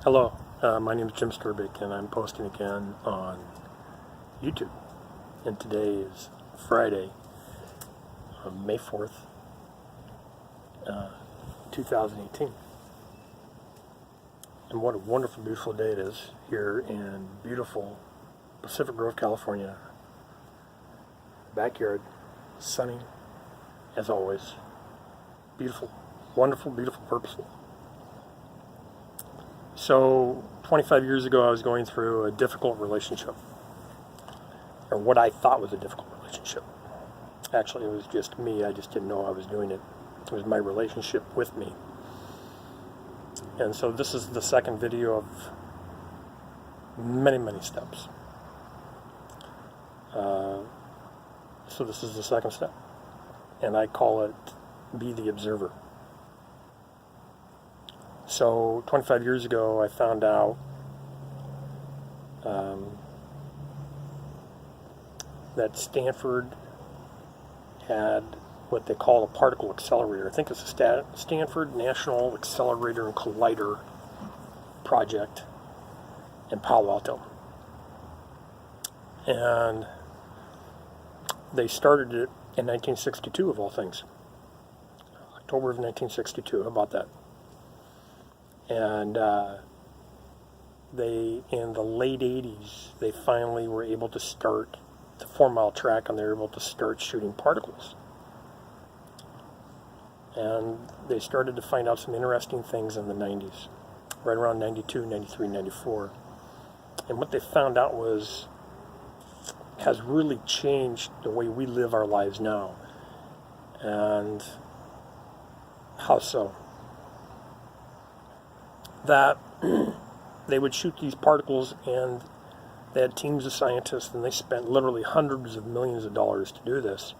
Hello, my name is Jim Sturbick, and I'm posting again on YouTube. And today is Friday, May 4th, 2018. And what a wonderful, beautiful day it is here in beautiful Pacific Grove, California. Backyard, sunny, as always. Beautiful, wonderful, beautiful, purposeful. So, 25 years ago, I was going through a difficult relationship, or what I thought was a difficult relationship. Actually, it was just me. I just didn't know I was doing it. It was my relationship with me. And so this is the second video of many, many steps. So this is the second step, and I call it Be the Observer. So 25 years ago, I found out that Stanford had what they call a particle accelerator. I think it's a Stanford National Accelerator and Collider project in Palo Alto. And they started it in 1962, of all things. October of 1962, how about that? And they, in the late 80s, they finally were able to start the 4-mile track, and they were able to start shooting particles. And they started to find out some interesting things in the 90s, right around 92, 93, 94. And what they found out has really changed the way we live our lives now. And how so? That they would shoot these particles, and they had teams of scientists, and they spent literally hundreds of millions of dollars to do this.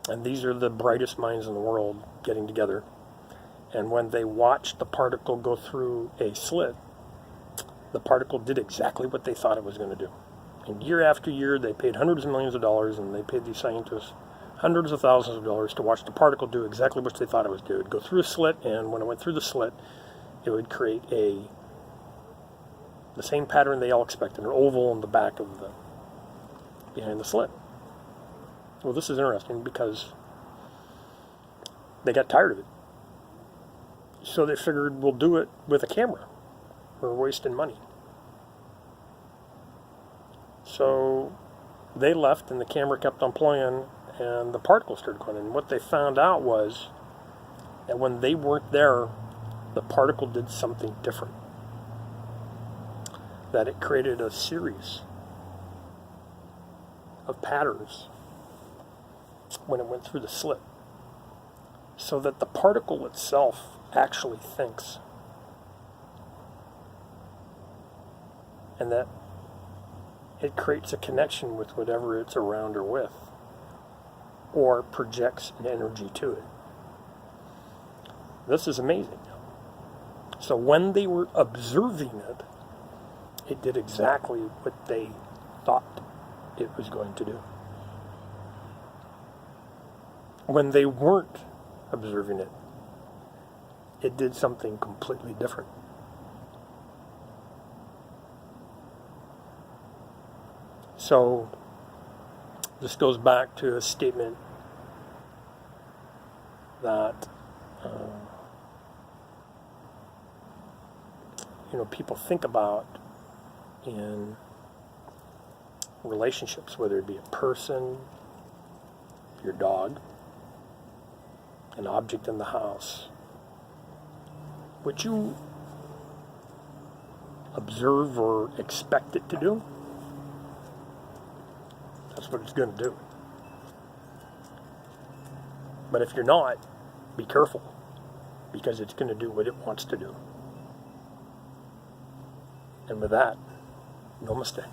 And these are the brightest minds in the world getting together. And when they watched the particle go through a slit, the particle did exactly what they thought it was going to do. And year after year, they paid hundreds of millions of dollars, and they paid these scientists hundreds of thousands of dollars to watch the particle do exactly what they thought it was doing. It would go through a slit, and when it went through the slit, it would create the same pattern they all expected, an oval in the back of behind the slit. Well, this is interesting because they got tired of it. So they figured, we'll do it with a camera. We're wasting money. So they left, and the camera kept on playing, and the particles started going. And what they found out was that when they weren't there, the particle did something different. That it created a series of patterns when it went through the slit. So that the particle itself actually thinks. And that it creates a connection with whatever it's around or with, or projects an energy to it. This is amazing. So when they were observing it, it did exactly what they thought it was going to do. When they weren't observing it, it did something completely different. So this goes back to a statement that people think about in relationships, whether it be a person, your dog, an object in the house. What you observe or expect it to do, that's what it's going to do. But if you're not, be careful, because it's going to do what it wants to do. And with that, namaste.